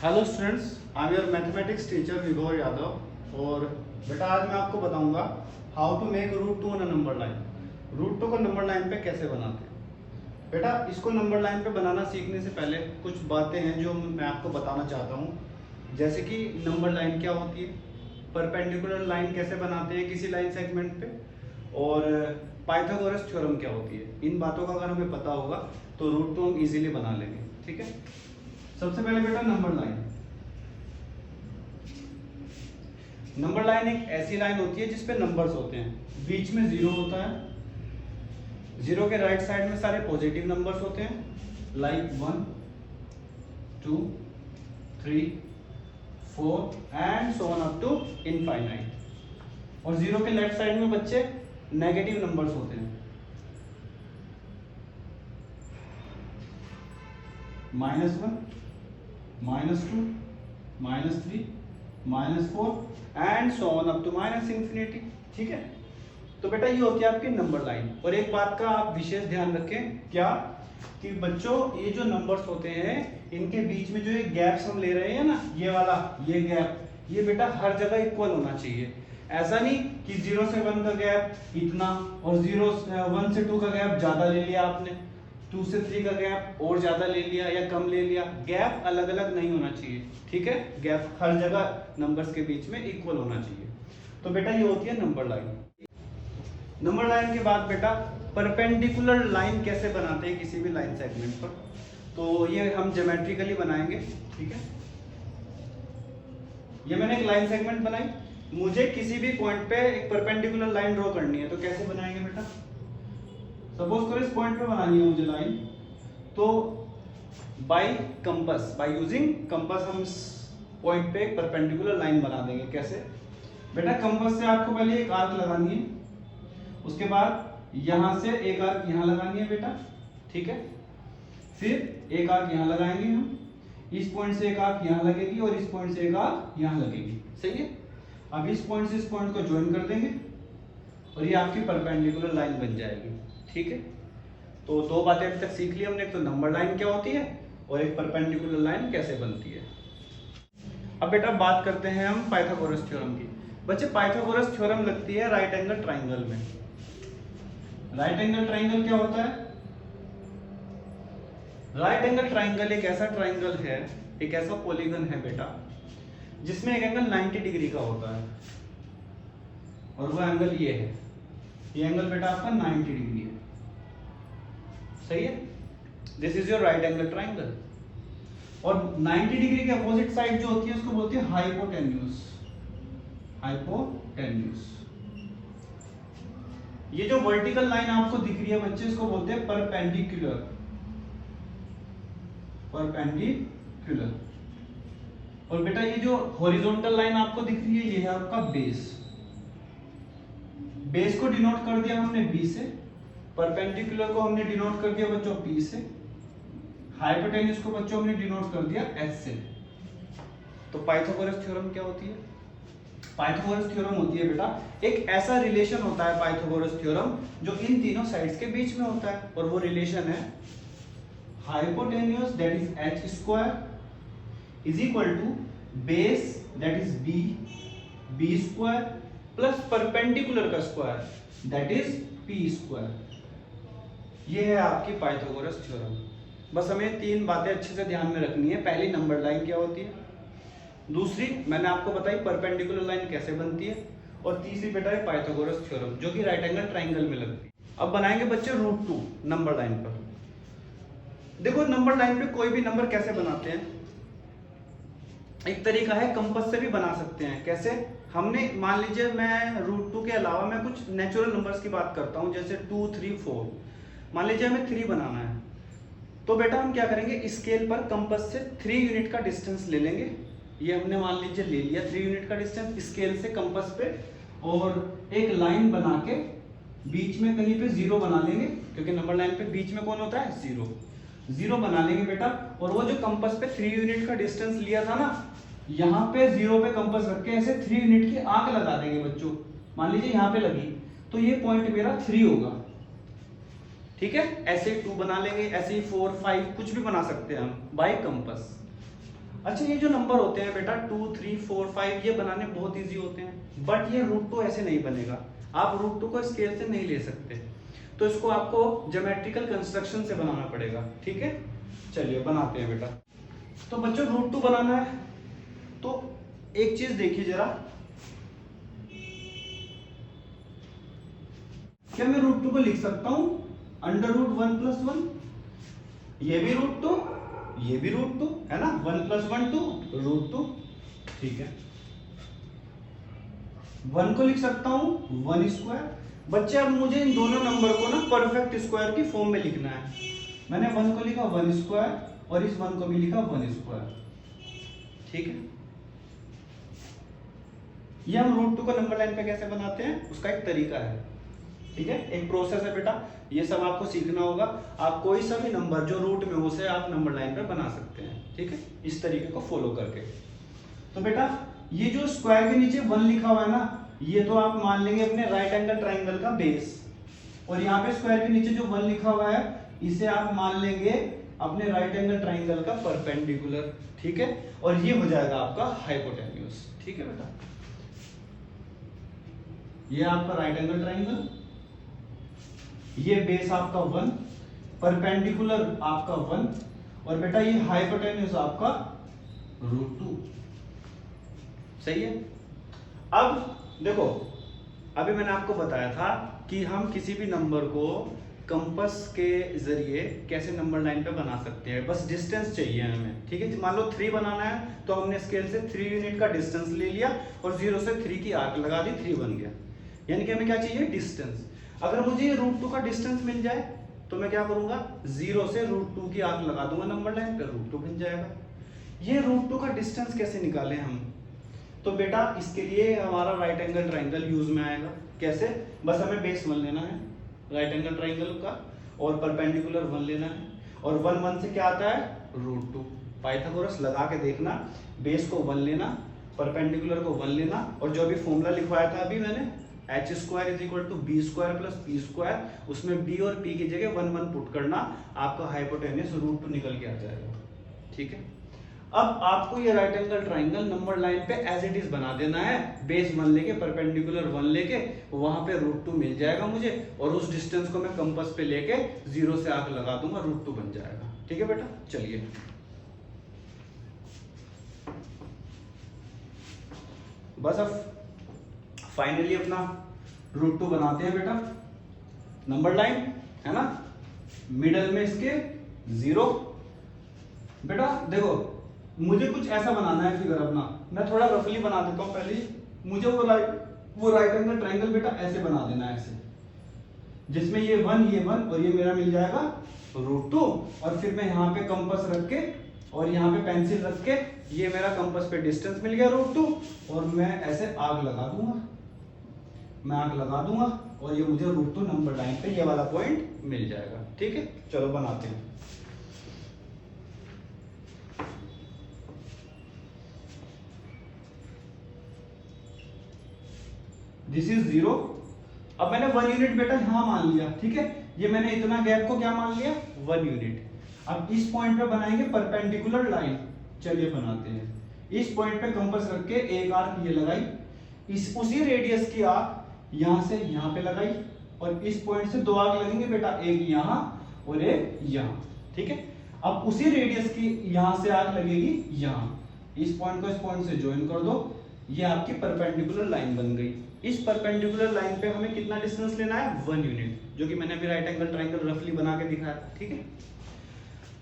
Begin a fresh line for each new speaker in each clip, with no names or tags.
Hello students, I am your mathematics teacher Vibhor Yadav. और बेटा आज मैं आपको बताऊंगा how to make root two on a number line. Root two को नंबर लाइन पे कैसे बनाते हैं। बेटा इसको नंबर लाइन पे बनाना सीखने से पहले कुछ बातें हैं जो मैं आपको बताना चाहता हूँ। जैसे कि नंबर लाइन क्या होती है, परपेंडिकुलर लाइन कैसे बनाते हैं किसी लाइन सेगमेंट पे, और पाइथागोरस थ्योरम क्या होती है। इन बातों का अगर हमें पता होगा तो रूट टू हम इजीली बना लेंगे। ठीक है, सबसे पहले बेटा नंबर लाइन। नंबर लाइन एक ऐसी लाइन होती है जिसपे नंबर्स होते हैं, बीच में जीरो होता है। जीरो के राइट साइड में सारे पॉजिटिव नंबर्स होते हैं, like 1 2 3 4 and so on up to infinite. और जीरो के लेफ्ट साइड में बच्चे नेगेटिव नंबर्स होते हैं, -1 -2 -3 -4 and so on up to -infinity. ठीक है, तो बेटा ये होती है आपकी नंबर लाइन। और एक बात का आप विशेष ध्यान रखें, क्या कि बच्चों ये जो नंबर्स होते हैं इनके बीच में जो ये गैप्स हम ले रहे हैं ना, ये वाला ये गैप, ये बेटा हर जगह इक्वल होना चाहिए। ऐसा नहीं कि 0 से 1 का गैप इतना और 1 से 2 का गैप ज्यादा ले लिया आपने, 2 से 3 का गैप और ज्यादा ले लिया या कम ले लिया। गैप अलग अलग नहीं होना चाहिए। ठीक है, गैप हर जगह नंबर्स के बीच में इक्वल होना चाहिए। तो बेटा ये होती है नंबर लाइन। नंबर लाइन के बाद बेटा परपेंडिकुलर लाइन कैसे बनाते हैं किसी भी लाइन सेगमेंट पर, तो ये हम ज्योमेट्रिकली बनाएंगे। ठीक है, ये मैंने एक लाइन सेगमेंट बनाई, मुझे किसी भी पॉइंट पे एक परपेंडिकुलर लाइन ड्रॉ करनी है, तो कैसे बनाएंगे बेटा। सपोज करो इस पॉइंट पे बनानी है मुझे लाइन, तो by compass, by using compass हम इस पॉइंट पे एक परपेंडिकुलर लाइन बना देंगे। कैसे बेटा, कंपास से आपको पहले एक आर्क लगानी है, उसके बाद यहां से एक आर्क यहां लगानी है बेटा। ठीक है, फिर एक आर्क यहां लगाएंगे हम, इस पॉइंट से एक आर्क यहां लगेगी और इस पॉइंट से एक आर्क यहां लगेगी। सही है, अब इस पॉइंट से इस पॉइंट को ज्वाइन कर देंगे और ये आपकी परपेंडिकुलर लाइन बन जाएगी। ठीक है, तो दो बातें अभी तक सीख ली हमने, एक तो नंबर लाइन क्या होती है और एक परपेंडिकुलर लाइन कैसे बनती है। अब बेटा बात करते हैं हम पाइथागोरस थ्योरम की। बच्चे पाइथागोरस थ्योरम लगती है राइट एंगल ट्राइंगल में। राइट एंगल ट्राइंगल क्या होता है। राइट एंगल ट्राइंगल एक ऐसा ट्राइंगल है, एक ऐसा पॉलीगन है बेटा जिसमें एक एंगल 90 डिग्री का होता है, और वो एंगल ये है। ये एंगल बेटा आपका 90 डिग्री है। सही है, this is your right angle triangle. और 90 डिग्री के अपोजिट साइड जो होती है उसको बोलते हैं हाइपोटेन्यूज। हाइपोटेन्यूज, ये जो वर्टिकल लाइन आपको दिख रही है बच्चे, इसको बोलते हैं परपेंडिकुलर। परपेंडिकुलर। और बेटा ये जो हॉरिजॉन्टल लाइन आपको दिख रही है ये है आपका बेस। बेस को डिनोट कर दिया हमने बी से, परपेंडिकुलर को हमने डिनोट कर दिया बच्चों पी से, हाइपोटेन्यूज को बच्चों हमने डिनोट कर दिया एस से। तो पाइथागोरस थ्योरम क्या होती है। पाइथागोरस थ्योरम होती है बेटा एक ऐसा रिलेशन होता है पाइथागोरस थ्योरम जो इन तीनों साइड्स के बीच में होता है, और वो रिलेशन है hypotenuse that is h square is equal to base that is b square plus perpendicular का square that is p square. ये है आपकी पाइथागोरस थ्योरम। बस हमें तीन बातें अच्छे से ध्यान में रखनी है। पहली नंबर लाइन क्या होती है, दूसरी मैंने आपको बताई परपेंडिकुलर लाइन कैसे बनती है, और तीसरी बेटा है पाइथागोरस थ्योरम जो कि राइट एंगल ट्राइंगल में लगती है। अब बनाएंगे बच्चे रूट टू नंबर लाइन पर। देखो नंबर लाइन पे कोई भी नंबर कैसे बनाते हैं, एक तरीका है कंपास से भी बना सकते हैं। कैसे, हमने मान लीजिए मैं रूट टू के अलावा मैं कुछ नेचुरल नंबर्स की बात करता हूं, जैसे 2 3 4। मान लीजिए हमें 3 बनाना है, तो बेटा हम क्या करेंगे, स्केल पर कंपास से 3 यूनिट का डिस्टेंस ले लेंगे। ये हमने मान लीजिए ले लिया 3 यूनिट का डिस्टेंस स्केल से कंपास पे, और एक लाइन बना के बीच में कहीं पे 0 बना लेंगे, क्योंकि नंबर लाइन पे बीच में कौन होता है, 0 बना लेंगे बेटा। और वो जो कंपास पे 3 यूनिट का डिस्टेंस लिया था ना, यहाँ पे 0 पे कंपास रख के ऐसे 3 यूनिट की आंख लगा देंगे बच्चों। मान लीजिए यहाँ पे लगी, तो ये पॉइंट मेरा 3 होगा। ठीक है, ऐसे ही 2 बना लेंगे, ऐसे ही 4 5 कुछ भी बना सकते हैं हम बाय कंपास। अच्छा ये जो नंबर होते हैं बेटा 2, 3, 4, 5 ये बनाने बहुत इजी होते हैं, बट ये √2 ऐसे नहीं बनेगा। आप √2 को स्केल से नहीं ले सकते, तो इसको आपको ज्योमेट्रिकल कंस्ट्रक्शन से बनाना पड़ेगा। ठीक है, चलिए बनाते हैं बेटा। तो बच्चों √2 बनाना है तो एक चीज देखिए जरा, क्या मैं √2 को लिख सकता हूं √1 + 1? ये भी √2, ये भी √2 है ना, 1 + 1 2 √2। ठीक है, 1 को लिख सकता हूं 1²। बच्चे अब मुझे इन दोनों नंबर को ना परफेक्ट स्क्वायर की फॉर्म में लिखना है। मैंने 1 को लिखा 1² और इस 1 को भी लिखा 1²। ठीक है, ये हम √2 को नंबर लाइन पे कैसे बनाते हैं उसका एक तरीका है। ठीक है, एक प्रोसेस है बेटा, ये सब आपको सीखना होगा। आप कोई सा भी नंबर जो रूट में हो उसे आप नंबर लाइन पे बना सकते हैं। ठीक है, इस तरीके को फॉलो करके। तो बेटा ये जो स्क्वायर के नीचे 1 लिखा हुआ है ना, ये तो आप मान लेंगे अपने राइट एंगल ट्राइंगल का बेस, और यहाँ पे स्क्वायर के नीचे जो 1 लिखा हुआ है इसे आप मान लेंगे अपने राइट एंगल ट्राइंगल का परपेंडिकुलर। ठीक है, और ये हो जाएगा आपका हाइपोटेन्यूज। ठीक है बेटा, ये आपका राइट एंगल ट्राइंगल, ये बेस आपका 1, परपेंडिकुलर आपका 1, और बेटा ये हाइपोटेन्यूज आपका √2। सही है। अब देखो, अभी मैंने आपको बताया था कि हम किसी भी नंबर को कंपास के जरिए कैसे नंबर लाइन पे बना सकते हैं, बस डिस्टेंस चाहिए हमें। ठीक है, मान लो 3 बनाना है तो हमने स्केल से 3 यूनिट का डिस्टेंस ले लिया और 0 से 3 की आर्क लगा दी, 3 बन गया। यानी कि हमें क्या चाहिए, डिस्टेंस। अगर मुझे ये √2 का डिस्टेंस मिल जाए तो मैं क्या करूंगा, 0 से √2 की आर्क लगा दूंगा नंबर लाइन पे, √2 बन जाएगा। ये √2 का डिस्टेंस कैसे निकालें हम? तो बेटा इसके लिए हमारा राइट एंगल ट्राइंगल यूज में आएगा। कैसे? बस हमें बेस 1 लेना है राइट एंगल ट्राइंगल का, और परपेंडिकुलर 1 लेना है, और 1 1 से क्या आता है, √2। पाइथागोरस लगा के देखना, बेस को 1 लेना, परपेंडिकुलर को 1 लेना, और जो भी फॉर्मूला लिखवाया था अभी मैंने h² = b² + p², उसमें b और p की जगह 1 1 पुट करना, आपका हाइपोटेन्यूज √2 निकल के आ जाएगा। ठीक है, अब आपको ये right angle triangle number line पे एज इट इज बना देना है, बेस 1 लेके परपेंडिकुलर 1 लेके, वहां पे √2 मिल जाएगा मुझे, और उस डिस्टेंस को मैं कंपास पे लेके 0 से आर्क लगा दूंगा, √2 बन जाएगा। ठीक है बेटा, चलिए बस अब फाइनली अपना √2 बनाते हैं बेटा। नंबर लाइन है ना, मिडल में इसके 0। बेटा देखो, मुझे कुछ ऐसा बनाना है फिगर अपना, मैं थोड़ा रफली बना देता हूं पहले। मुझे वो राइट एंगल ट्राइंगल बेटा ऐसे बना देना है, ऐसे, जिसमें ये 1 ये 1 और ये मेरा मिल जाएगा √2, और फिर मैं यहाँ पे कंपास रख के और यहाँ पे पेंसिल रख के, ये मेरा कंपास पे डिस्टेंस मिल गया √2, और मैं ऐसे आग लगा दूंगा, मैं आग लगा दूंगा, और ये मुझे √2 नंबर लाइन पे ये वाला पॉइंट मिल जाएगा। ठीक है, चलो बनाते हैं। This is 0। अब मैंने 1 यूनिट बेटा यहां मान लिया। ठीक है, ये मैंने इतना गैप को क्या मान लिया, 1 यूनिट। अब इस पॉइंट पे बनाएंगे परपेंडिकुलर लाइन। चलिए बनाते हैं। इस पॉइंट पे कंपास रख के एक आर्क ये लगाई, इस उसी रेडियस की आर्क यहां से यहां पे लगाई, और इस पॉइंट से 2 आर्क लगेंगे बेटा, एक यहां और एक यहां। ठीक है, अब उसी रेडियस की यहां से आर्क लगेगी यहां, इस पॉइंट को इस पॉइंट से ज्वाइन कर दो, ये आपकी परपेंडिकुलर लाइन बन गई। इस परपेंडिकुलर लाइन पे हमें कितना डिस्टेंस लेना है, 1 यूनिट, जो कि मैंने अभी राइट एंगल ट्राइंगल रफली बना के दिखाया था। ठीक है,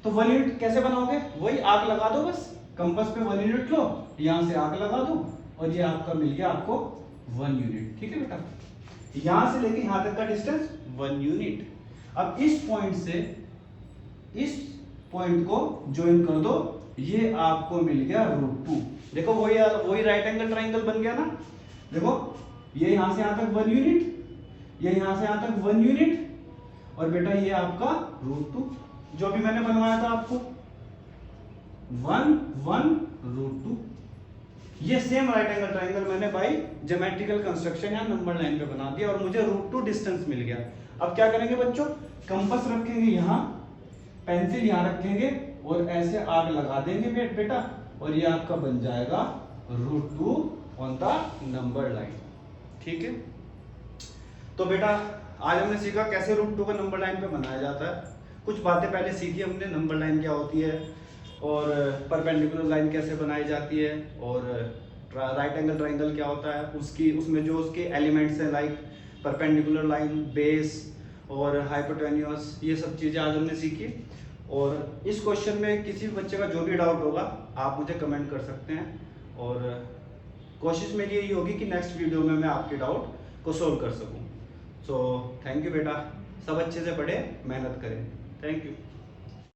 तो 1 यूनिट कैसे बनाओगे, वही आर्क लगा दो, बस कंपास पे 1 यूनिट लो, यहां से आर्क लगा दो, और ये आपका मिल गया आपको 1 यूनिट। ठीक है बेटा, यहां से लेके यहां तक का डिस्टेंस 1 यूनिट। अब इस पॉइंट से इस पॉइंट को ज्वाइन कर दो, ये आपको मिल गया √2। देखो वही राइट एंगल ट्राइंगल बन गया ना। देखो ये यहां से यहां तक 1 यूनिट, ये यहां से यहां तक 1 यूनिट, और बेटा ये आपका √2 जो भी मैंने बनवाया था आपको, 1 1 √2। ये सेम राइट एंगल ट्राइंगल मैंने बाई ज्योमेट्रिकल कंस्ट्रक्शन या नंबर लाइन पे बना दिया, और मुझे √2 डिस्टेंस मिल गया। अब क्या करेंगे बच्चों, कंपास रखेंगे यहां, पेंसिल यहां रखेंगे, और ऐसे आग लगा देंगे बेटा, और ये आपका बन जाएगा √2 ऑन द नंबर लाइन। ठीक है, तो बेटा आज हमने सीखा कैसे √2 का नंबर लाइन पे बनाया जाता है। कुछ बातें पहले सीखी हमने, नंबर लाइन क्या होती है और परपेंडिकुलर लाइन कैसे बनाई जाती है, और राइट एंगल ट्राइंगल क्या होता है, उसमें जो उसके एलिमेंट्स हैं लाइक परपेंडिकुलर लाइन, बेस और हाइपोटेन्यूस, ये सब चीज़ें आज हमने सीखी। और इस क्वेश्चन में किसी भी बच्चे का जो भी डाउट होगा आप मुझे कमेंट कर सकते हैं, और कोशिश मेरी यही होगी कि नेक्स्ट वीडियो में मैं आपके डाउट को सोल्व कर सकूं। सो थैंक यू बेटा, सब अच्छे से पढ़े, मेहनत करें। Thank you.